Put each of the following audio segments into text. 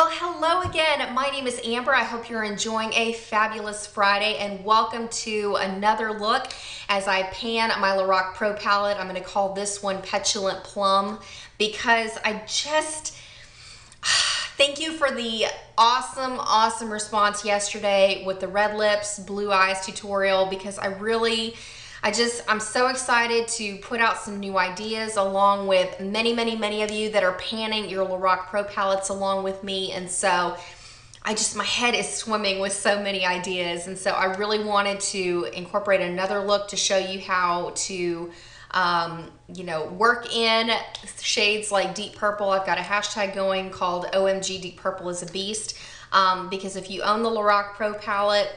Well, hello again. My name is Amber. I hope you're enjoying a fabulous Friday and welcome to another look as I pan my LORAC Pro palette. I'm going to call this one Petulant Plum because thank you for the awesome response yesterday with the red lips, blue eyes tutorial because I'm so excited to put out some new ideas along with many of you that are panning your LORAC Pro palettes along with me. And so my head is swimming with so many ideas. And so I really wanted to incorporate another look to show you how to, work in shades like deep purple. I've got a hashtag going called OMG Deep Purple is a Beast. Because if you own the LORAC Pro palette,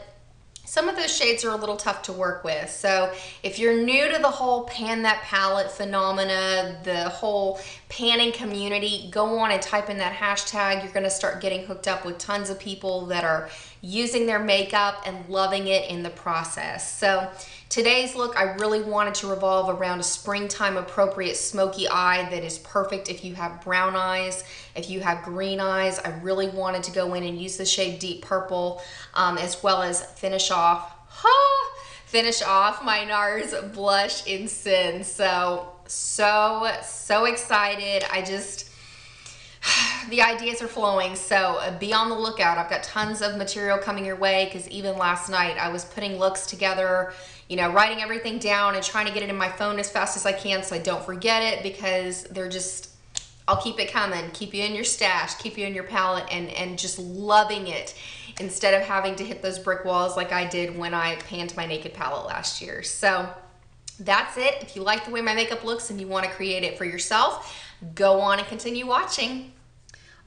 some of those shades are a little tough to work with. So if you're new to the whole pan that palette phenomena, the whole panning community, go on and type in that hashtag. You're gonna start getting hooked up with tons of people that are using their makeup and loving it in the process. So today's look, I really wanted to revolve around a springtime appropriate smoky eye that is perfect if you have brown eyes, if you have green eyes. I really wanted to go in and use the shade Deep Purple as well as finish off my NARS blush in Sin. So excited. The ideas are flowing, so be on the lookout. I've got tons of material coming your way because even last night I was putting looks together, writing everything down and trying to get it in my phone as fast as I can so I don't forget it because I'll keep it coming, keep you in your stash, keep you in your palette and just loving it instead of having to hit those brick walls like I did when I panned my naked palette last year. So that's it. If you like the way my makeup looks and you want to create it for yourself, go on and continue watching.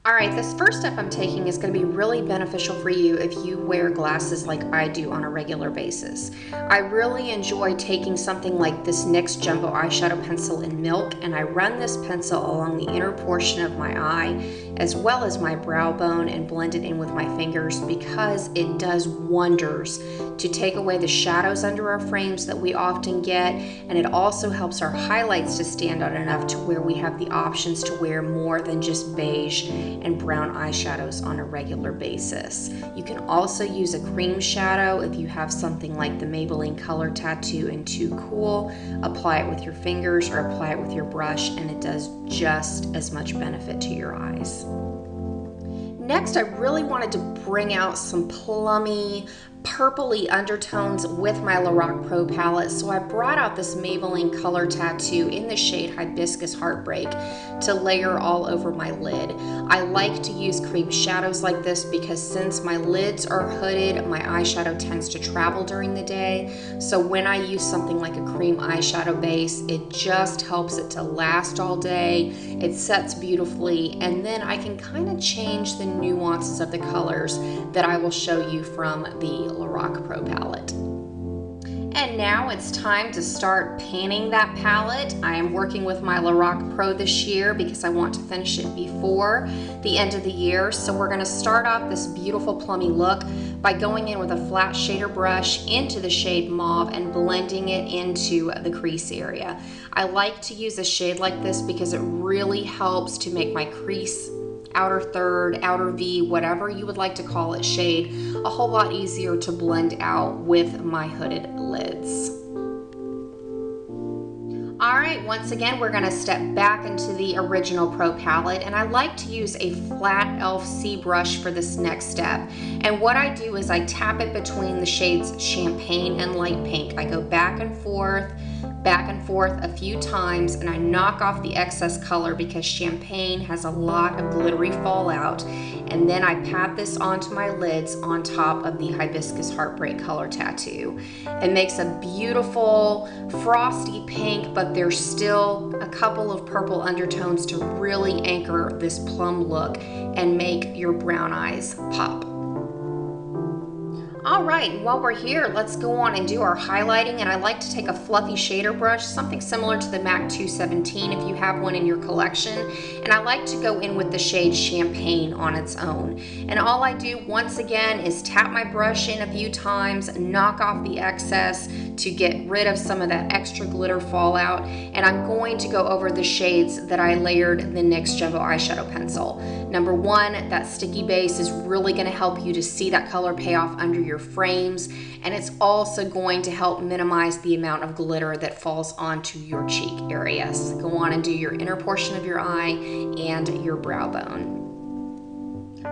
All right, this first step I'm taking is going to be really beneficial for you if you wear glasses like I do on a regular basis. I really enjoy taking something like this NYX Jumbo Eyeshadow Pencil in Milk, and I run this pencil along the inner portion of my eye as well as my brow bone and blend it in with my fingers because it does wonders to take away the shadows under our frames that we often get, and it also helps our highlights to stand out enough to where we have the options to wear more than just beige and brown eyeshadows on a regular basis. You can also use a cream shadow if you have something like the Maybelline Color Tattoo in Too Cool. Apply it with your fingers or apply it with your brush and it does just as much benefit to your eyes. Next, I really wanted to bring out some plummy, purpley undertones with my LORAC Pro palette, so I brought out this Maybelline Color Tattoo in the shade Hibiscus Heartbreak to layer all over my lid. I like to use cream shadows like this because since my lids are hooded, my eyeshadow tends to travel during the day, so when I use something like a cream eyeshadow base, it just helps it to last all day. It sets beautifully, and then I can kind of change the nuances of the colors that I will show you from the LORAC Pro palette. And now it's time to start panning that palette. I am working with my LORAC Pro this year because I want to finish it before the end of the year. So we're going to start off this beautiful plummy look by going in with a flat shader brush into the shade Mauve and blending it into the crease area. I like to use a shade like this because it really helps to make my crease, outer third, outer V, whatever you would like to call it, shade a whole lot easier to blend out with my hooded lids. All right, once again, we're gonna step back into the original Pro palette, and I like to use a flat e.l.f. C brush for this next step. And what I do is I tap it between the shades Champagne and Light Pink. I go back and forth a few times, and I knock off the excess color because Champagne has a lot of glittery fallout, and then I pat this onto my lids on top of the Hibiscus Heartbreak Color Tattoo. It makes a beautiful frosty pink, but there's still a couple of purple undertones to really anchor this plum look and make your brown eyes pop. All right, while we're here, let's go on and do our highlighting, and I like to take a fluffy shader brush, something similar to the MAC 217 if you have one in your collection, and I like to go in with the shade Champagne on its own. And all I do once again is tap my brush in a few times, knock off the excess to get rid of some of that extra glitter fallout, and I'm going to go over the shades that I layered the NYX Jumbo Eyeshadow Pencil. Number one, that sticky base is really going to help you to see that color payoff under your frames, and it's also going to help minimize the amount of glitter that falls onto your cheek areas. Go on and do your inner portion of your eye and your brow bone.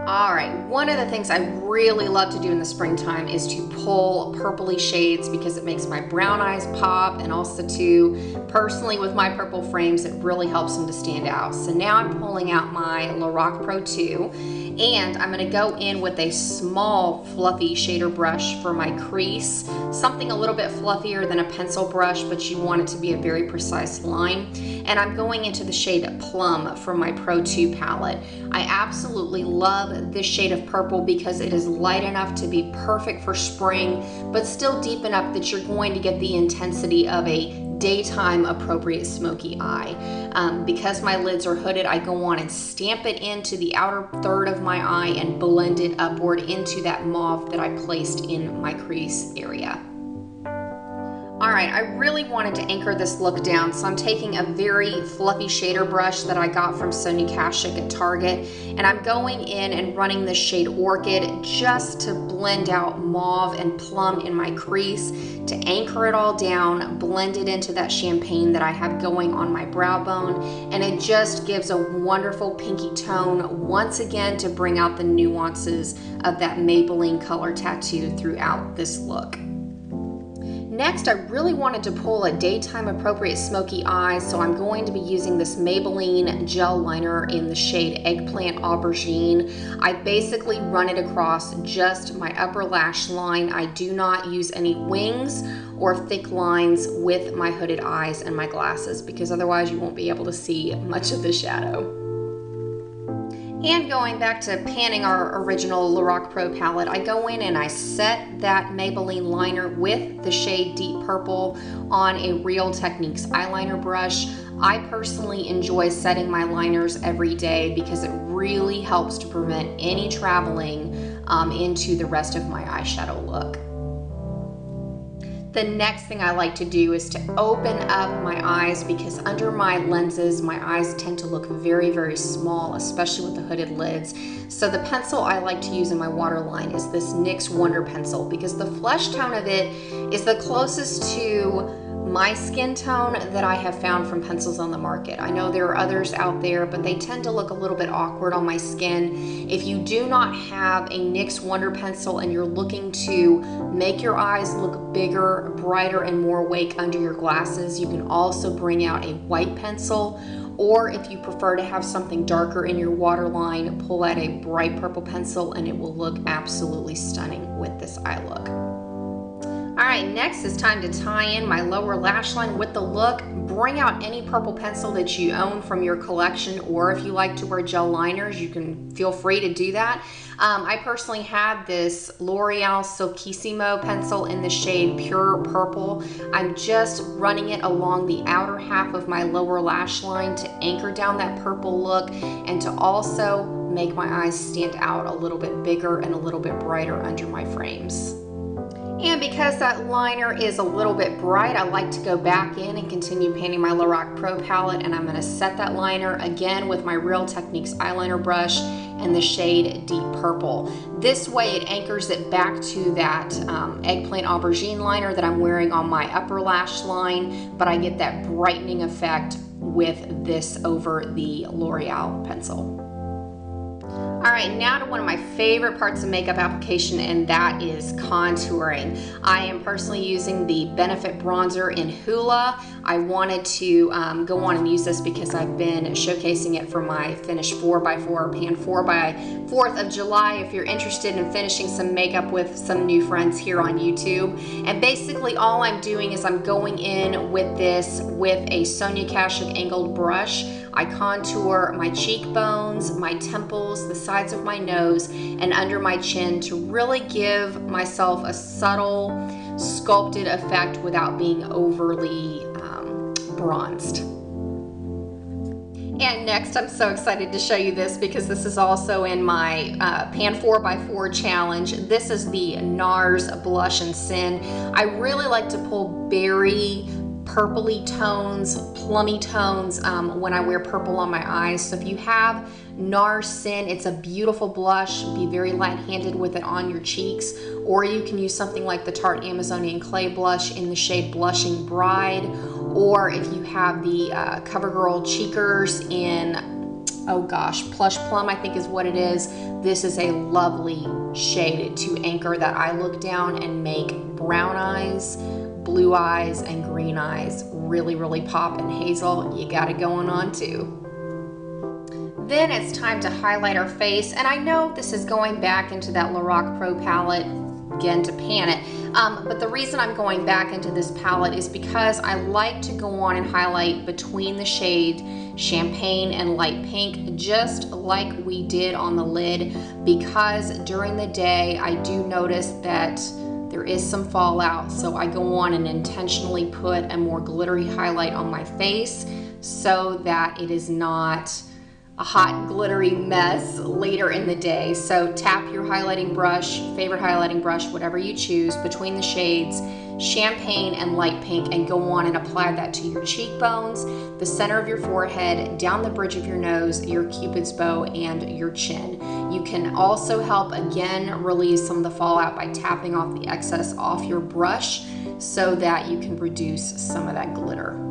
All right, one of the things I really love to do in the springtime is to pull purpley shades because it makes my brown eyes pop, and also too, personally with my purple frames, it really helps them to stand out. So now I'm pulling out my LORAC Pro 2, and I'm gonna go in with a small fluffy shader brush for my crease, something a little bit fluffier than a pencil brush, but you want it to be a very precise line. And I'm going into the shade Plum from my Pro 2 palette. I absolutely love this shade of purple because it is light enough to be perfect for spring, but still deep enough that you're going to get the intensity of a daytime appropriate smoky eye. Because my lids are hooded, I go on and stamp it into the outer third of my eye and blend it upward into that mauve that I placed in my crease area. All right, I really wanted to anchor this look down, so I'm taking a very fluffy shader brush that I got from Sonia Kashuk at Target, and I'm going in and running the shade Orchid just to blend out mauve and plum in my crease, to anchor it all down, blend it into that champagne that I have going on my brow bone, and it just gives a wonderful pinky tone, once again to bring out the nuances of that Maybelline color tattoo throughout this look. Next, I really wanted to pull a daytime appropriate smoky eye, so I'm going to be using this Maybelline gel liner in the shade Eggplant Aubergine. I basically run it across just my upper lash line. I do not use any wings or thick lines with my hooded eyes and my glasses, because otherwise you won't be able to see much of the shadow. And going back to panning our original LORAC Pro palette, I go in and I set that Maybelline liner with the shade Deep Purple on a Real Techniques eyeliner brush. I personally enjoy setting my liners every day because it really helps to prevent any traveling into the rest of my eyeshadow look. The next thing I like to do is to open up my eyes, because under my lenses, my eyes tend to look very, very small, especially with the hooded lids. So the pencil I like to use in my waterline is this NYX Wonder Pencil, because the flesh tone of it is the closest to my skin tone that I have found from pencils on the market. I know there are others out there, but they tend to look a little bit awkward on my skin. If you do not have a NYX Wonder Pencil and you're looking to make your eyes look bigger, brighter, and more awake under your glasses, you can also bring out a white pencil. Or if you prefer to have something darker in your waterline, pull out a bright purple pencil and it will look absolutely stunning with this eye look. All right, next it's time to tie in my lower lash line with the look. Bring out any purple pencil that you own from your collection, or if you like to wear gel liners, you can feel free to do that. I personally had this L'Oreal Silkissimo pencil in the shade Pure Purple. I'm just running it along the outer half of my lower lash line to anchor down that purple look and to also make my eyes stand out a little bit bigger and a little bit brighter under my frames. And because that liner is a little bit bright, I like to go back in and continue painting my LORAC Pro palette, and I'm going to set that liner again with my Real Techniques eyeliner brush and the shade Deep Purple. This way it anchors it back to that Eggplant Aubergine liner that I'm wearing on my upper lash line, but I get that brightening effect with this over the L'Oreal pencil. All right, now to one of my favorite parts of makeup application, and that is contouring. I am personally using the Benefit Bronzer in Hoola. I wanted to go on and use this because I've been showcasing it for my finished 4x4 Pan 4x 4th of July. If you're interested in finishing some makeup with some new friends here on YouTube. And basically all I'm doing is I'm going in with this with a Sonia Kashuk angled brush. I contour my cheekbones, my temples, the sides of my nose, and under my chin to really give myself a subtle, sculpted effect without being overly bronzed. And next, I'm so excited to show you this because this is also in my Pan 4x4 challenge. This is the NARS Blush and Sin. I really like to pull berry, purpley tones, plummy tones when I wear purple on my eyes. So if you have NARS Sin, it's a beautiful blush. Be very light-handed with it on your cheeks. Or you can use something like the Tarte Amazonian Clay Blush in the shade Blushing Bride. Or if you have the CoverGirl Cheekers in, oh gosh, Plush Plum I think is what it is. This is a lovely shade to anchor that eye look down and make brown eyes, blue eyes, and green eyes really, really pop. And hazel, you got it going on too. Then it's time to highlight our face, and I know this is going back into that LORAC Pro palette again to pan it, but the reason I'm going back into this palette is because I like to go on and highlight between the shade Champagne and Light Pink, just like we did on the lid, because during the day I do notice that there is some fallout, so I go on and intentionally put a more glittery highlight on my face so that it is not a hot glittery mess later in the day. So tap your highlighting brush, favorite highlighting brush, whatever you choose, between the shades Champagne and Light Pink, and go on and apply that to your cheekbones, the center of your forehead, down the bridge of your nose, your Cupid's bow, and your chin. You can also help again release some of the fallout by tapping off the excess off your brush so that you can reduce some of that glitter.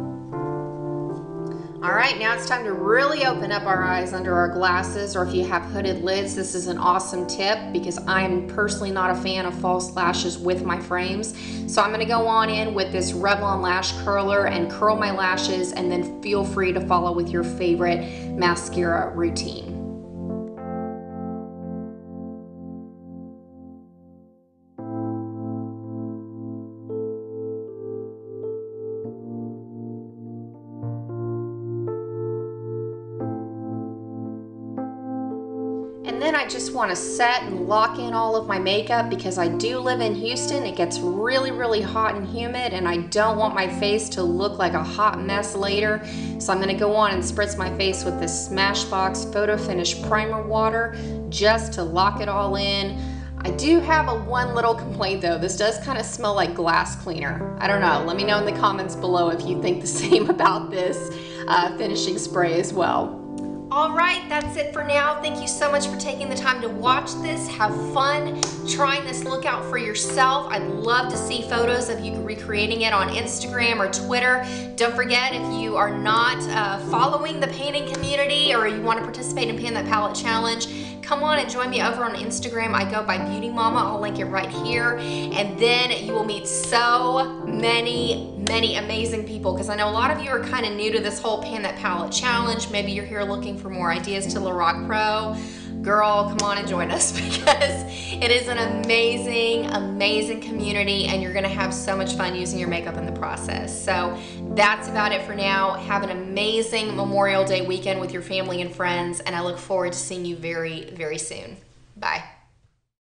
All right, now it's time to really open up our eyes under our glasses, or if you have hooded lids, this is an awesome tip because I'm personally not a fan of false lashes with my frames. So I'm gonna go on in with this Revlon lash curler and curl my lashes, and then feel free to follow with your favorite mascara routine. And then I just want to set and lock in all of my makeup because I do live in Houston. It gets really, really hot and humid, and I don't want my face to look like a hot mess later. So I'm going to go on and spritz my face with this Smashbox Photo Finish Primer Water just to lock it all in. I do have one little complaint though. This does kind of smell like glass cleaner. I don't know. Let me know in the comments below if you think the same about this finishing spray as well. All right, that's it for now. Thank you so much for taking the time to watch this. Have fun trying this look out for yourself. I'd love to see photos of you recreating it on Instagram or Twitter. Don't forget, if you are not following the painting community or you want to participate in Pan That Palette Challenge, come on and join me over on Instagram. I go by Beauty Mama. I'll link it right here. And then you will meet so many amazing people, because I know a lot of you are kind of new to this whole Pan That Palette Challenge. Maybe you're here looking for more ideas to LORAC Pro. Girl, come on and join us because it is an amazing community, and you're gonna have so much fun using your makeup in the process. So that's about it for now. Have an amazing Memorial Day weekend with your family and friends, and I look forward to seeing you very, very soon. Bye.